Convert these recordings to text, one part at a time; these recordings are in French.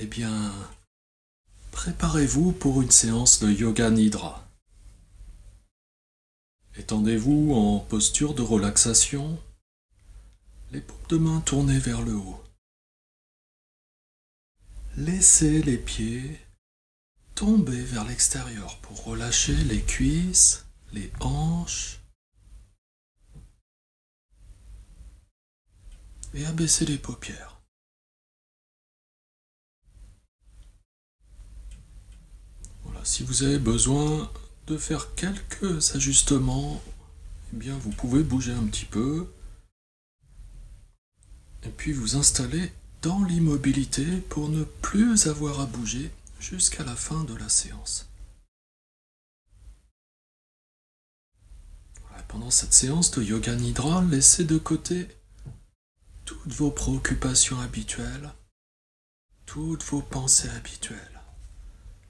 Eh bien, préparez-vous pour une séance de Yoga Nidra. Étendez-vous en posture de relaxation, les paumes de main tournées vers le haut. Laissez les pieds tomber vers l'extérieur pour relâcher les cuisses, les hanches et abaisser les paupières. Voilà, si vous avez besoin de faire quelques ajustements, eh bien vous pouvez bouger un petit peu et puis vous installer dans l'immobilité pour ne plus avoir à bouger jusqu'à la fin de la séance. Voilà, pendant cette séance de Yoga Nidra, laissez de côté toutes vos préoccupations habituelles, toutes vos pensées habituelles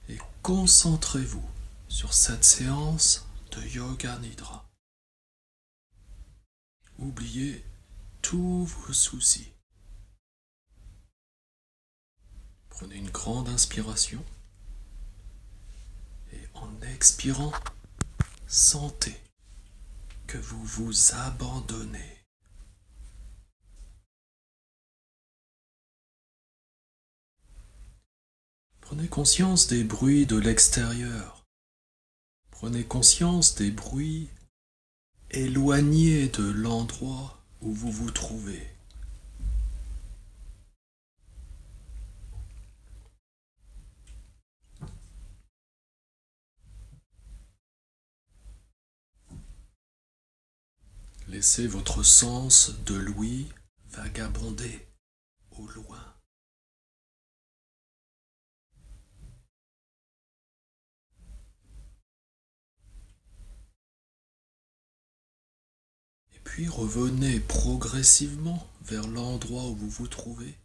et concentrez-vous sur cette séance de Yoga Nidra. Oubliez tous vos soucis. Prenez une grande inspiration et en expirant, sentez que vous vous abandonnez. Prenez conscience des bruits de l'extérieur. Prenez conscience des bruits éloignés de l'endroit où vous vous trouvez. Laissez votre sens de l'ouïe vagabonder au loin. Et puis revenez progressivement vers l'endroit où vous vous trouvez,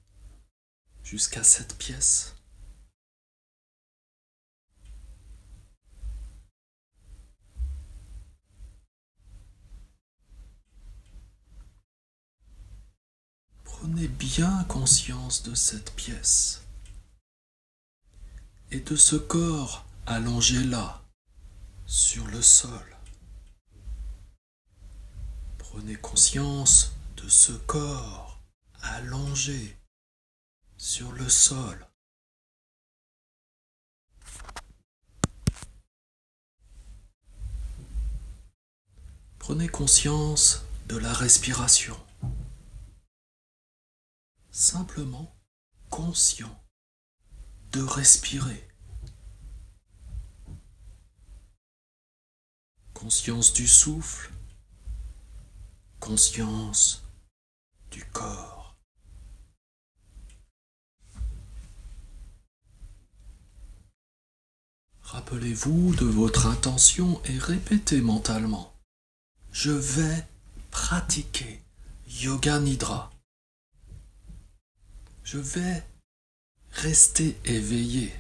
jusqu'à cette pièce. Prenez bien conscience de cette pièce et de ce corps allongé là, sur le sol. Prenez conscience de ce corps allongé sur le sol. Prenez conscience de la respiration. Simplement conscient de respirer. Conscience du souffle, conscience du corps. Rappelez-vous de votre intention et répétez mentalement: je vais pratiquer Yoga Nidra. Je vais rester éveillé.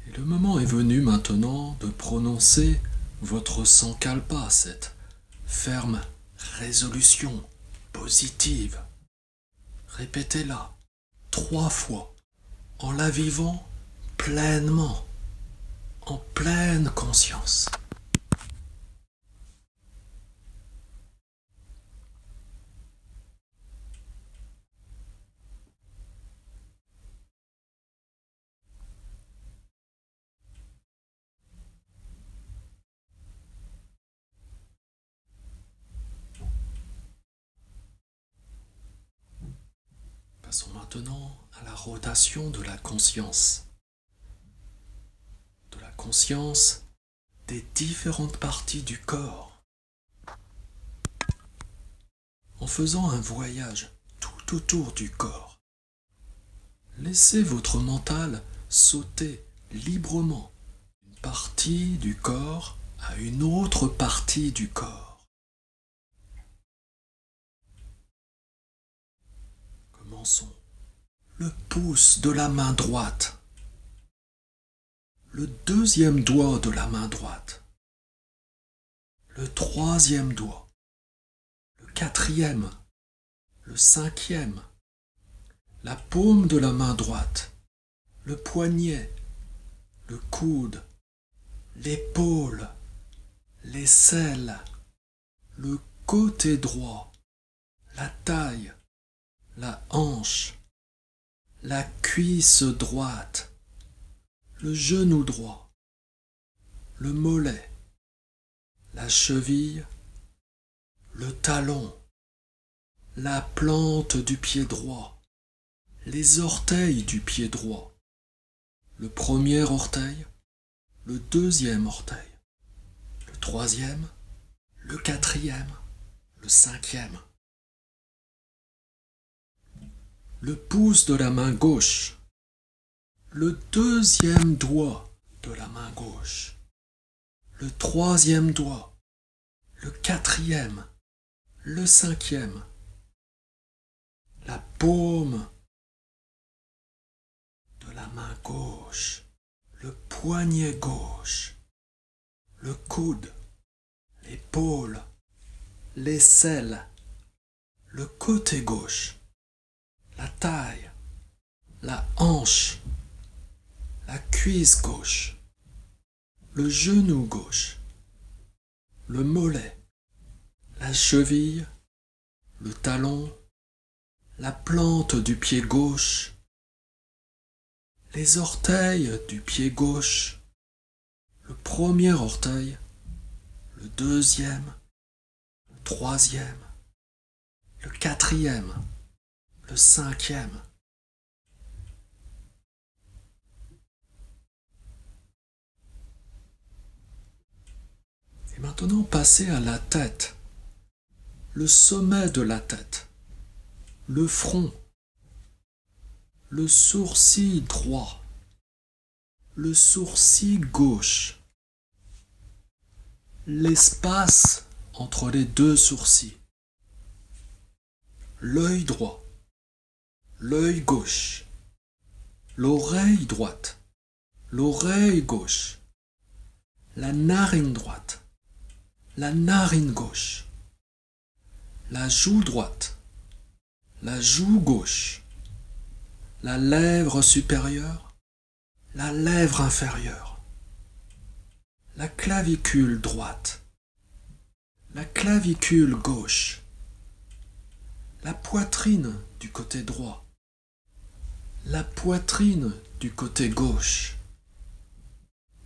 Et le moment est venu maintenant de prononcer votre sankalpa, cette ferme résolution positive. Répétez-la 3 fois en la vivant pleinement, en pleine conscience. Passons maintenant à la rotation de la conscience. De la conscience des différentes parties du corps. En faisant un voyage tout autour du corps, laissez votre mental sauter librement d'une partie du corps à une autre partie du corps. Commençons. Le pouce de la main droite, le deuxième doigt de la main droite, le troisième doigt, quatrième, le cinquième, la paume de la main droite, le poignet, le coude, l'épaule, l'aisselle, le côté droit, la taille, la hanche, la cuisse droite, le genou droit, le mollet, la cheville, le talon, la plante du pied droit, les orteils du pied droit, le premier orteil, le deuxième orteil, le troisième, le quatrième, le cinquième. Le pouce de la main gauche, le deuxième doigt de la main gauche, le troisième doigt, le quatrième, le cinquième, la paume de la main gauche, le poignet gauche, le coude, l'épaule, l'aisselle, le côté gauche, la taille, la hanche, la cuisse gauche, le genou gauche, le mollet, la cheville, le talon, la plante du pied gauche, les orteils du pied gauche, le premier orteil, le deuxième, le troisième, le quatrième, le cinquième. Et maintenant, passez à la tête, le sommet de la tête, le front, le sourcil droit, le sourcil gauche, l'espace entre les deux sourcils, l'œil droit, l'œil gauche, l'oreille droite, l'oreille gauche, la narine droite, la narine gauche, la joue droite, la joue gauche, la lèvre supérieure, la lèvre inférieure, la clavicule droite, la clavicule gauche, la poitrine du côté droit, la poitrine du côté gauche,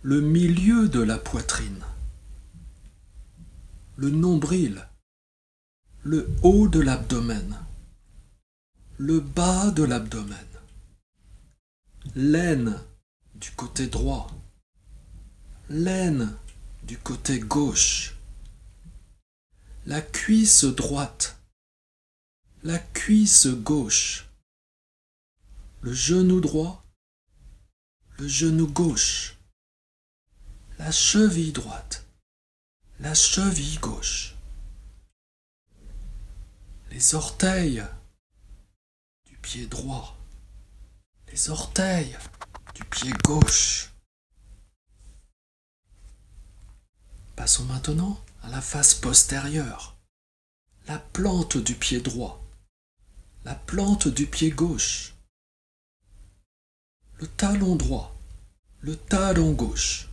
le milieu de la poitrine, le nombril, le haut de l'abdomen, le bas de l'abdomen, l'aine du côté droit, l'aine du côté gauche, la cuisse droite, la cuisse gauche, le genou droit, le genou gauche, la cheville droite, la cheville gauche, les orteils du pied droit, les orteils du pied gauche. Passons maintenant à la face postérieure, la plante du pied droit, la plante du pied gauche, le talon droit, le talon gauche,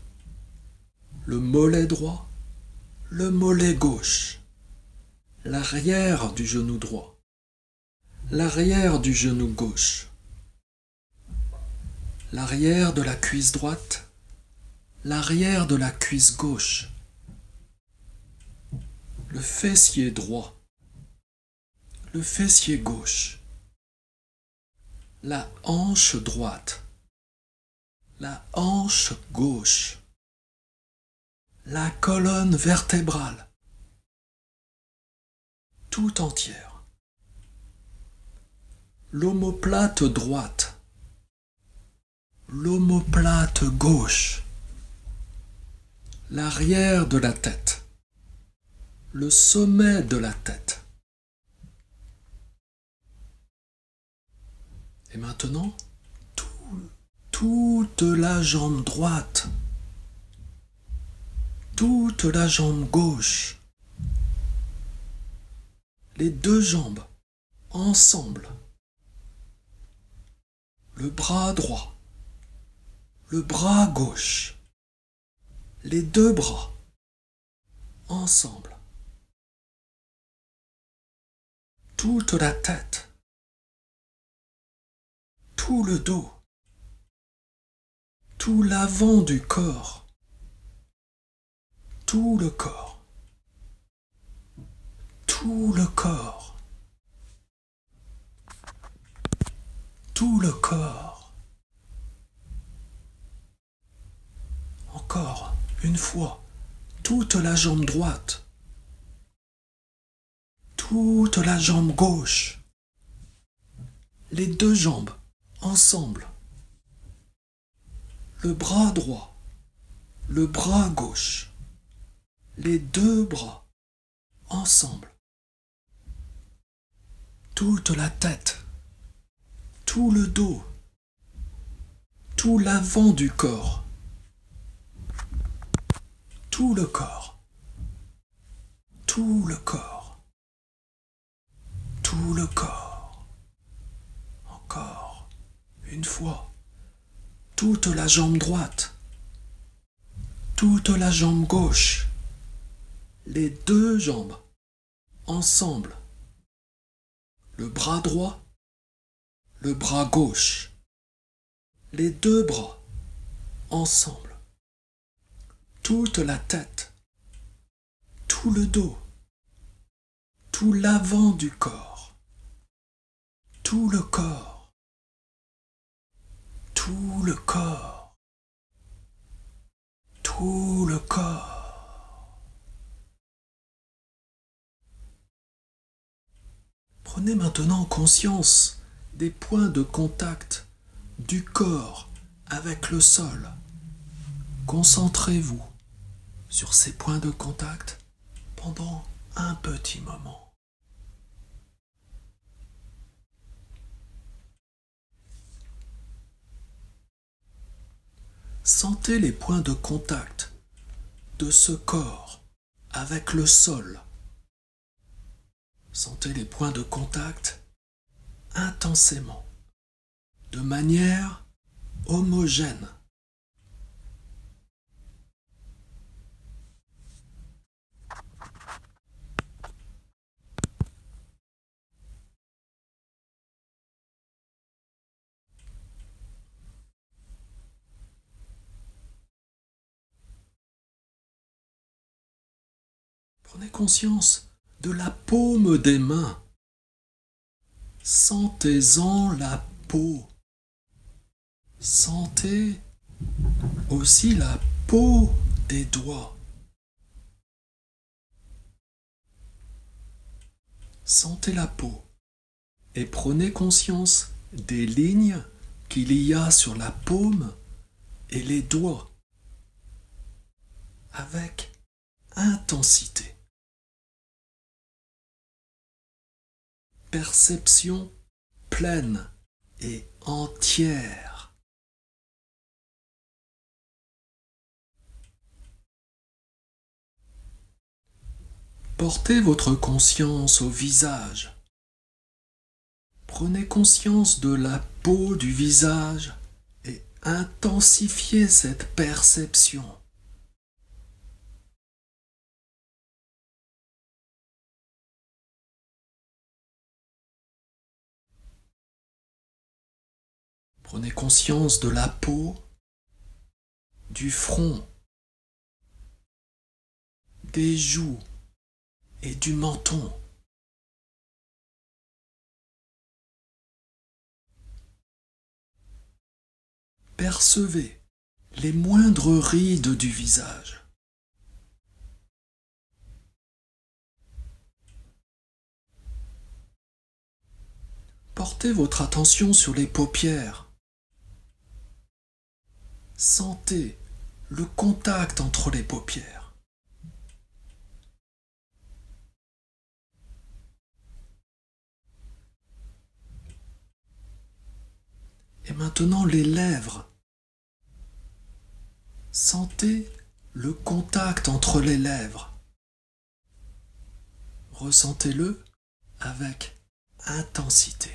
le mollet droit, le mollet gauche, l'arrière du genou droit, l'arrière du genou gauche, l'arrière de la cuisse droite, l'arrière de la cuisse gauche, le fessier droit, le fessier gauche, la hanche droite, la hanche gauche, la colonne vertébrale, tout entière, l'omoplate droite, l'omoplate gauche, l'arrière de la tête, le sommet de la tête. Et maintenant, toute la jambe droite, toute la jambe gauche, les deux jambes ensemble. Le bras droit, le bras gauche, les deux bras ensemble. Toute la tête, tout le dos, tout l'avant du corps, tout le corps, tout le corps, tout le corps. Encore une fois, toute la jambe droite, toute la jambe gauche, les deux jambes ensemble, le bras droit, le bras gauche, les deux bras ensemble, toute la tête, tout le dos, tout l'avant du corps, tout le corps, tout le corps, tout le corps. Encore une fois, toute la jambe droite, toute la jambe gauche, les deux jambes ensemble, le bras droit, le bras gauche, les deux bras ensemble, toute la tête, tout le dos, tout l'avant du corps, tout le corps, tout le corps, tout le corps. Prenez maintenant conscience des points de contact du corps avec le sol. Concentrez-vous sur ces points de contact pendant un petit moment. Sentez les points de contact de ce corps avec le sol. Sentez les points de contact intensément, de manière homogène. Prenez conscience de la paume des mains. Sentez-en la peau. Sentez aussi la peau des doigts. Sentez la peau et prenez conscience des lignes qu'il y a sur la paume et les doigts avec intensité. Perception pleine et entière. Portez votre conscience au visage. Prenez conscience de la peau du visage et intensifiez cette perception. Prenez conscience de la peau, du front, des joues et du menton. Percevez les moindres rides du visage. Portez votre attention sur les paupières. Sentez le contact entre les paupières. Et maintenant les lèvres. Sentez le contact entre les lèvres. Ressentez-le avec intensité.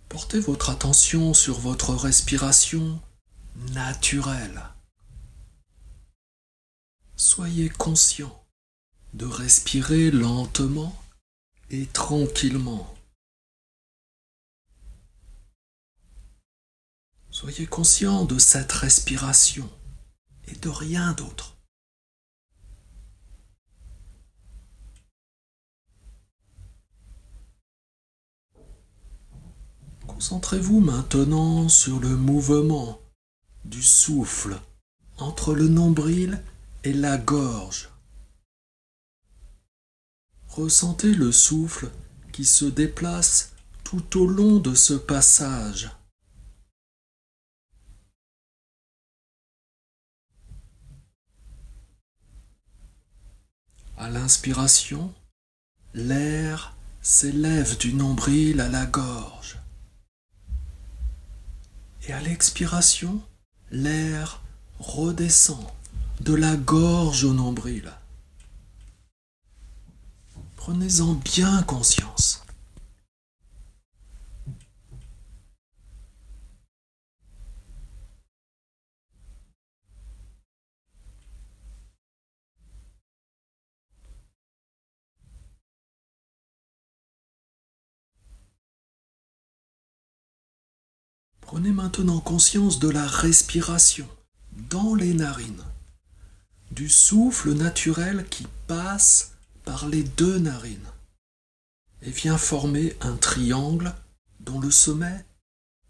Portez votre attention sur votre respiration naturelle. Soyez conscient de respirer lentement et tranquillement. Soyez conscient de cette respiration et de rien d'autre. Concentrez-vous maintenant sur le mouvement du souffle entre le nombril et la gorge. Ressentez le souffle qui se déplace tout au long de ce passage. À l'inspiration, l'air s'élève du nombril à la gorge. Et à l'expiration, l'air redescend de la gorge au nombril. Prenez-en bien conscience. Prenez maintenant conscience de la respiration dans les narines, du souffle naturel qui passe par les deux narines et vient former un triangle dont le sommet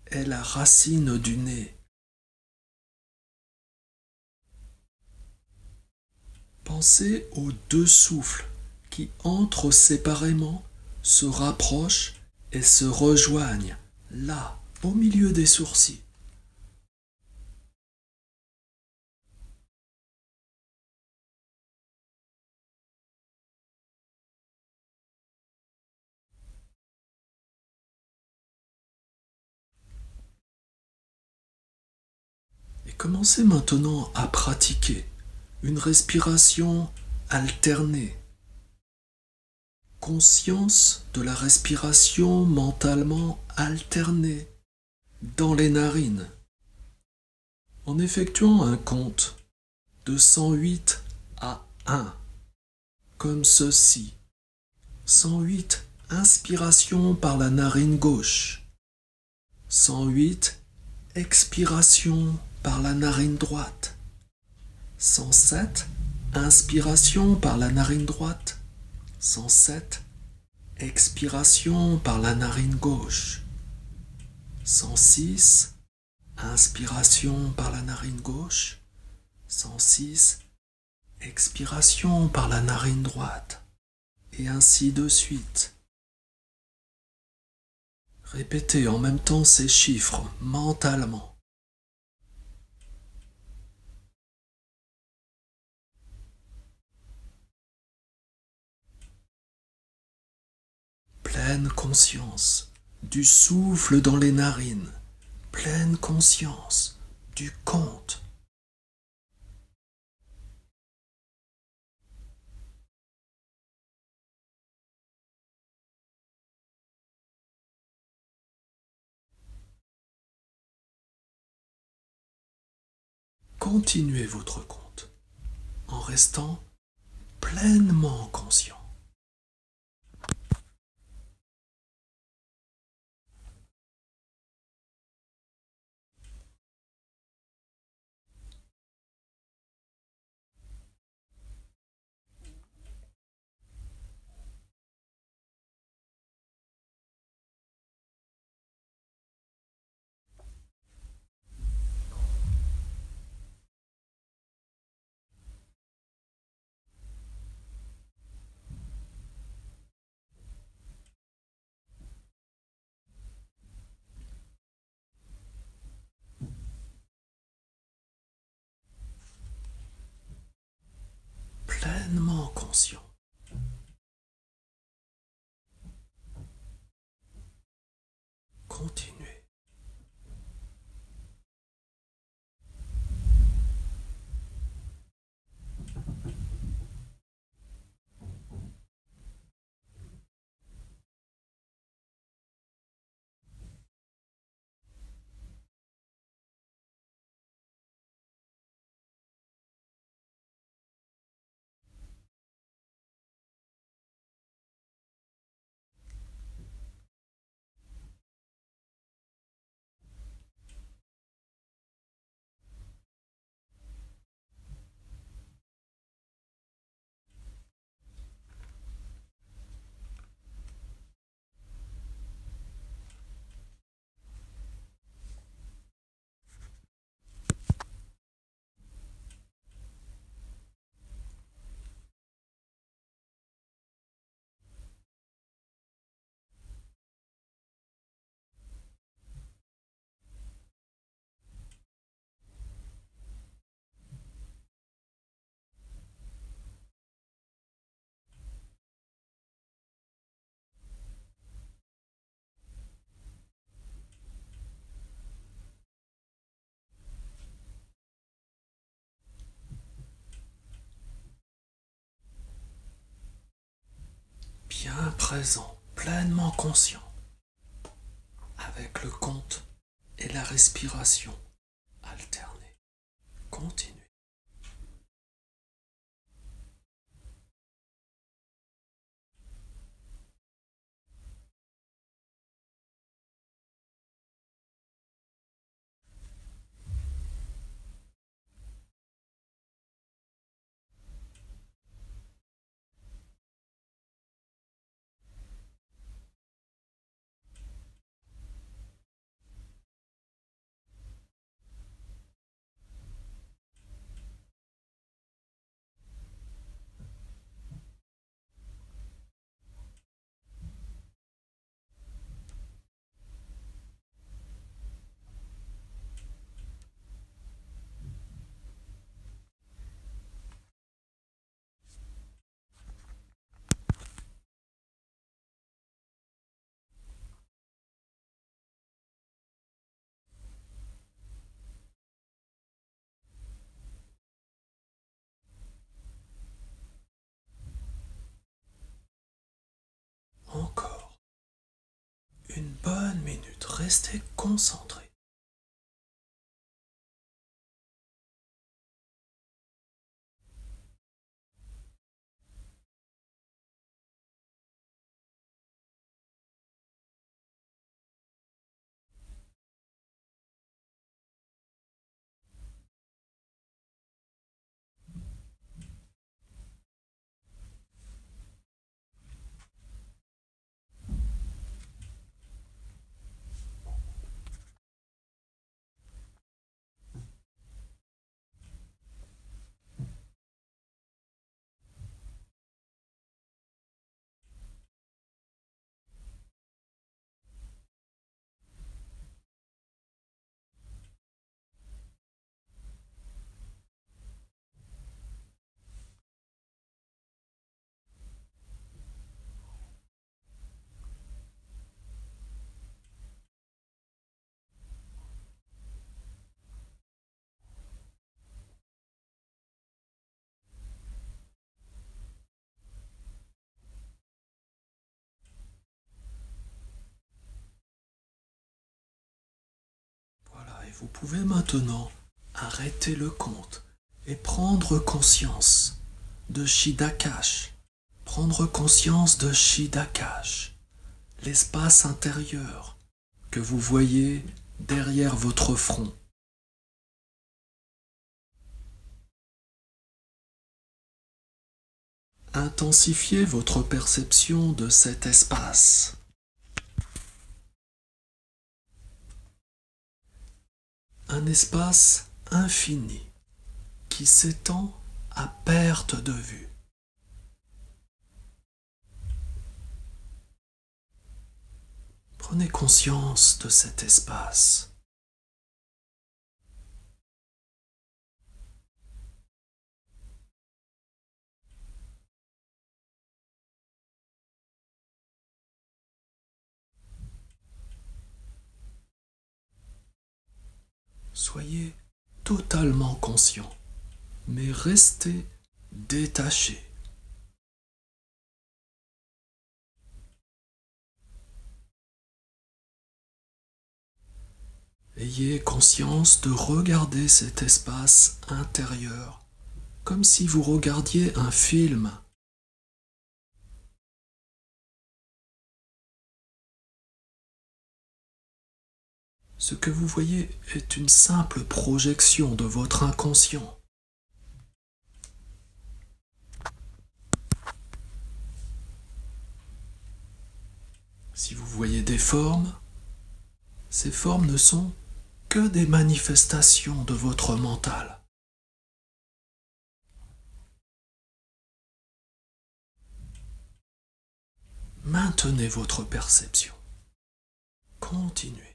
est la racine du nez. Pensez aux deux souffles qui entrent séparément, se rapprochent et se rejoignent là, au milieu des sourcils. Et commencez maintenant à pratiquer une respiration alternée. Conscience de la respiration mentalement alternée dans les narines. En effectuant un compte de 108 à 1, comme ceci. 108 inspiration par la narine gauche. 108 expiration par la narine droite. 107 inspiration par la narine droite. 107 expiration par la narine gauche. 106 inspiration par la narine gauche. 106 expiration par la narine droite. Et ainsi de suite. Répétez en même temps ces chiffres mentalement. Pleine conscience du souffle dans les narines. Pleine conscience du compte. Continuez votre compte en restant pleinement conscient. Pleinement conscient. Continuez. présent, pleinement conscient, avec le compte et la respiration alternée. Continuez. Encore une bonne minute, restez concentrés. Voilà, et vous pouvez maintenant arrêter le compte et prendre conscience de Shidakash. Prendre conscience de Shidakash, l'espace intérieur que vous voyez derrière votre front. Intensifiez votre perception de cet espace. Un espace infini qui s'étend à perte de vue. Prenez conscience de cet espace. Soyez totalement conscient, mais restez détaché. Ayez conscience de regarder cet espace intérieur comme si vous regardiez un film. Ce que vous voyez est une simple projection de votre inconscient. Si vous voyez des formes, ces formes ne sont que des manifestations de votre mental. Maintenez votre perception. Continuez.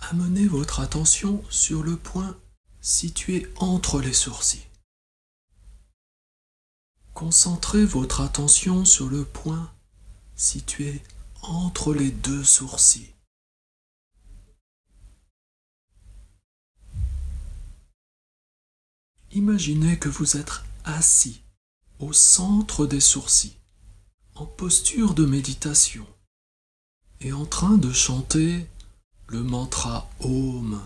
amenez votre attention sur le point situé entre les sourcils. Concentrez votre attention sur le point situé entre les deux sourcils. Imaginez que vous êtes assis au centre des sourcils, en posture de méditation, et en train de chanter le mantra Om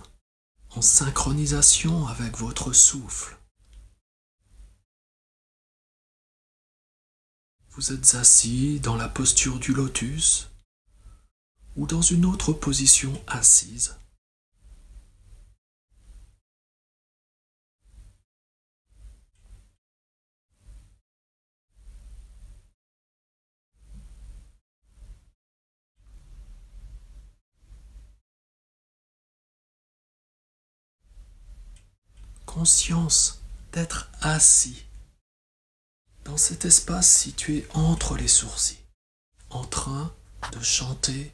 en synchronisation avec votre souffle. Vous êtes assis dans la posture du lotus ou dans une autre position assise. Conscience d'être assis dans cet espace situé entre les sourcils, en train de chanter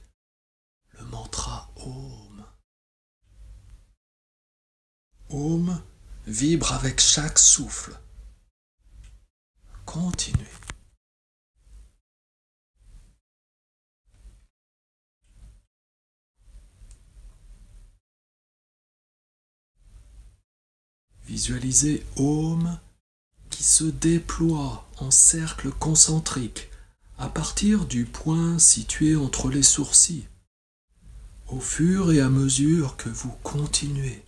le mantra Om. Om vibre avec chaque souffle. Continuez. Visualisez Om qui se déploie en cercle concentrique à partir du point situé entre les sourcils, au fur et à mesure que vous continuez.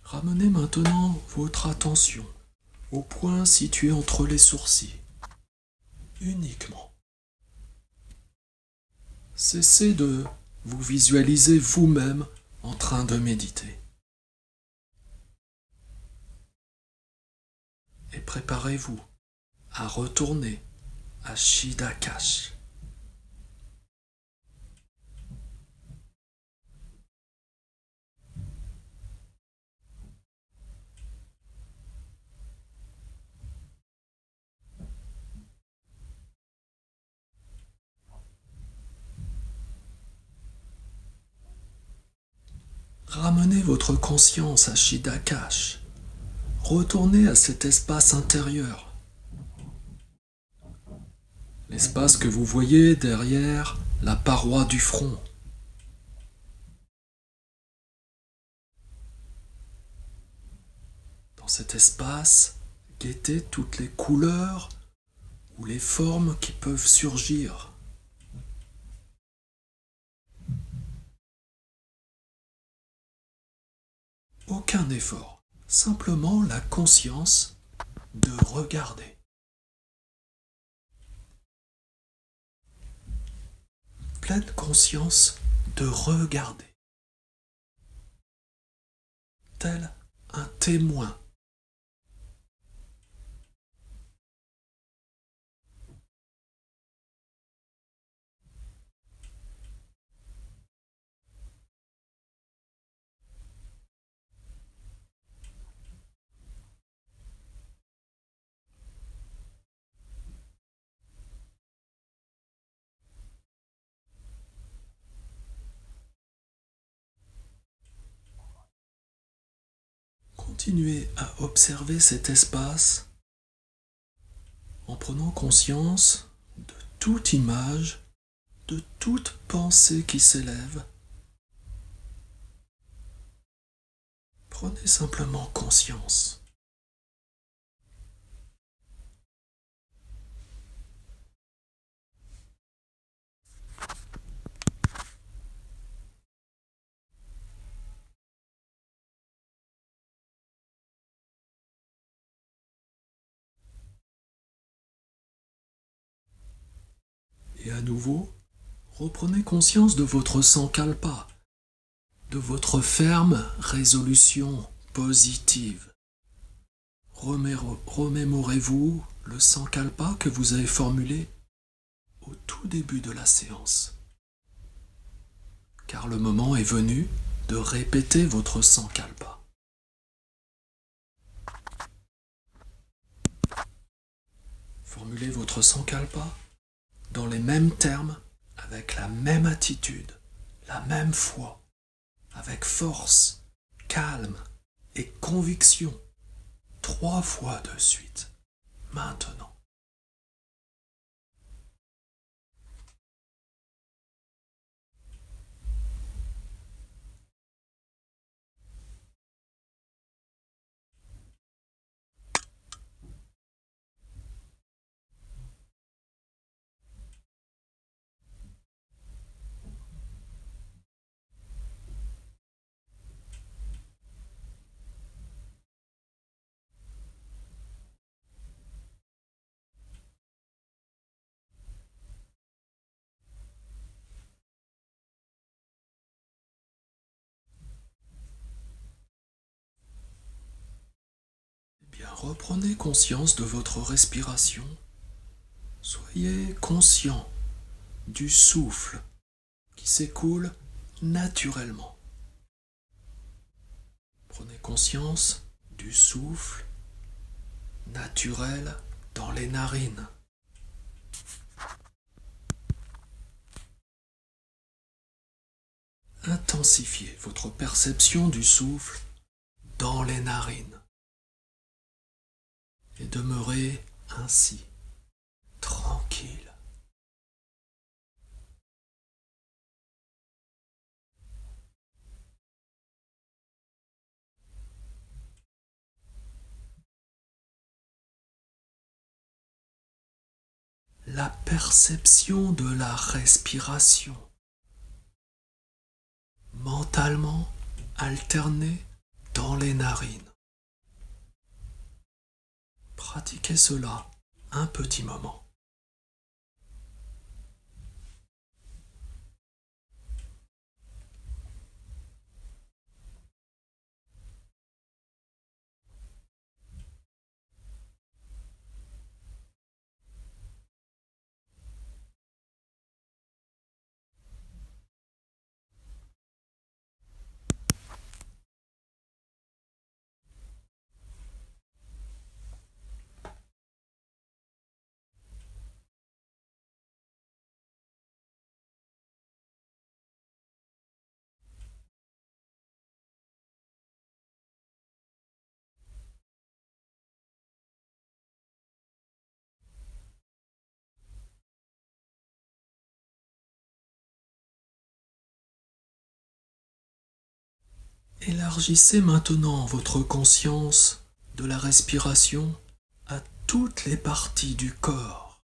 Ramenez maintenant votre attention au point situé entre les sourcils, uniquement. Cessez de vous visualiser vous-même en train de méditer. Et préparez-vous à retourner à Chidacash. Ramenez votre conscience à Chidacash. Retournez à cet espace intérieur. L'espace que vous voyez derrière la paroi du front. Dans cet espace, guettez toutes les couleurs ou les formes qui peuvent surgir. Aucun effort, simplement la conscience de regarder. Pleine conscience de regarder. Tel un témoin. Continuez à observer cet espace en prenant conscience de toute image, de toute pensée qui s'élève. Prenez simplement conscience. Et à nouveau, reprenez conscience de votre sankalpa, de votre ferme résolution positive. Remémorez-vous le sankalpa que vous avez formulé au tout début de la séance. car le moment est venu de répéter votre sankalpa. Formulez votre sankalpa dans les mêmes termes, avec la même attitude, la même foi, avec force, calme et conviction, 3 fois de suite, maintenant. Bien, reprenez conscience de votre respiration. Soyez conscient du souffle qui s'écoule naturellement. Prenez conscience du souffle naturel dans les narines. Intensifiez votre perception du souffle dans les narines et demeurez ainsi, tranquille. La perception de la respiration, mentalement alternée dans les narines. Pratiquez cela un petit moment. Élargissez maintenant votre conscience de la respiration à toutes les parties du corps.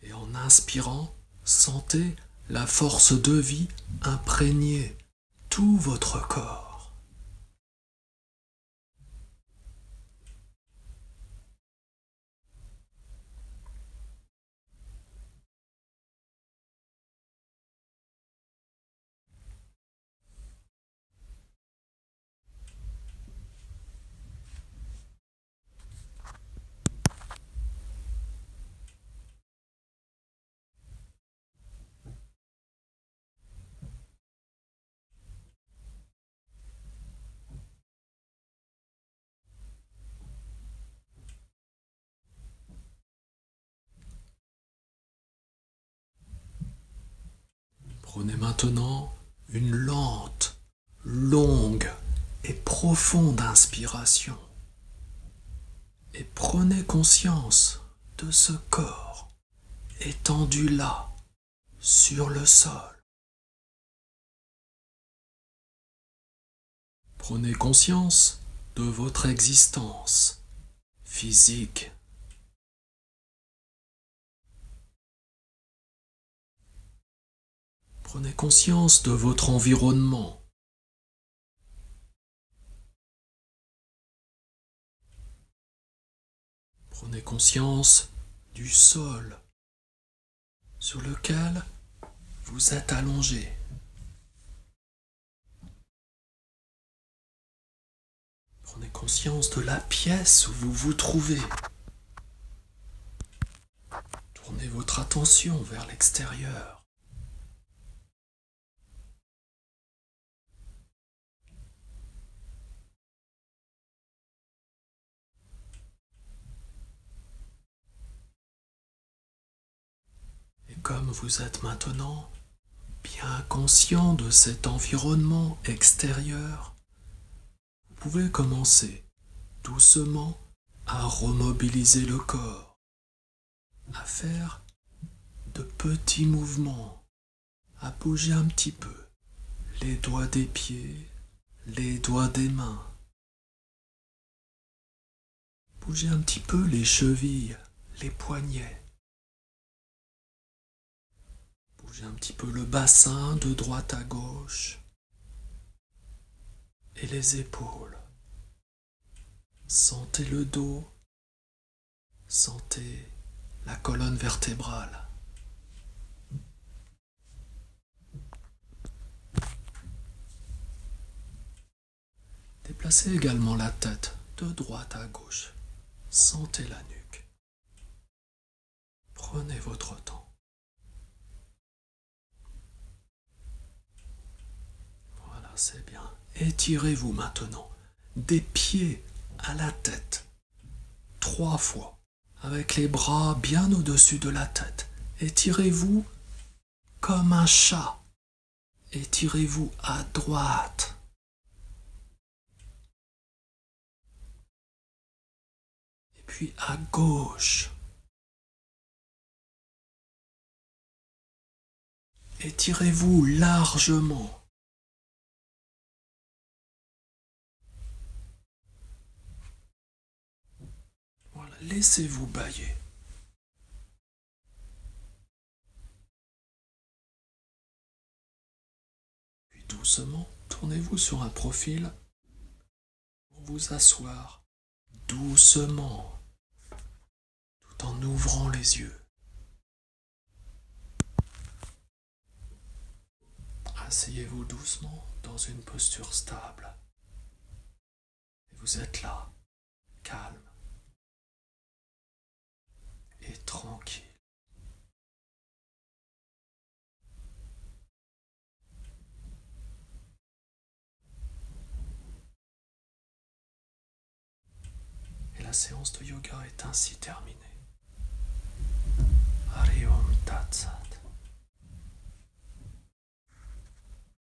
Et en inspirant, sentez la force de vie imprégner tout votre corps. Prenez maintenant une lente, longue et profonde inspiration. Et prenez conscience de ce corps étendu là, sur le sol. Prenez conscience de votre existence physique. Prenez conscience de votre environnement. Prenez conscience du sol sur lequel vous êtes allongé. Prenez conscience de la pièce où vous vous trouvez. Tournez votre attention vers l'extérieur. comme vous êtes maintenant, bien conscient de cet environnement extérieur, vous pouvez commencer doucement à remobiliser le corps, à faire de petits mouvements, à bouger un petit peu les doigts des pieds, les doigts des mains. Bougez un petit peu les chevilles, les poignets. Bougez un petit peu le bassin de droite à gauche et les épaules. Sentez le dos, sentez la colonne vertébrale. Déplacez également la tête de droite à gauche. Sentez la nuque. Prenez votre temps. Voilà, c'est bien. Étirez-vous maintenant des pieds à la tête. 3 fois. Avec les bras bien au-dessus de la tête. Étirez-vous comme un chat. Étirez-vous à droite. Et puis à gauche. Étirez-vous largement. Voilà, laissez-vous bâiller. Puis doucement, tournez-vous sur un profil pour vous asseoir doucement, tout en ouvrant les yeux. Asseyez-vous doucement dans une posture stable. Et vous êtes là, calme et tranquille. Et la séance de yoga est ainsi terminée.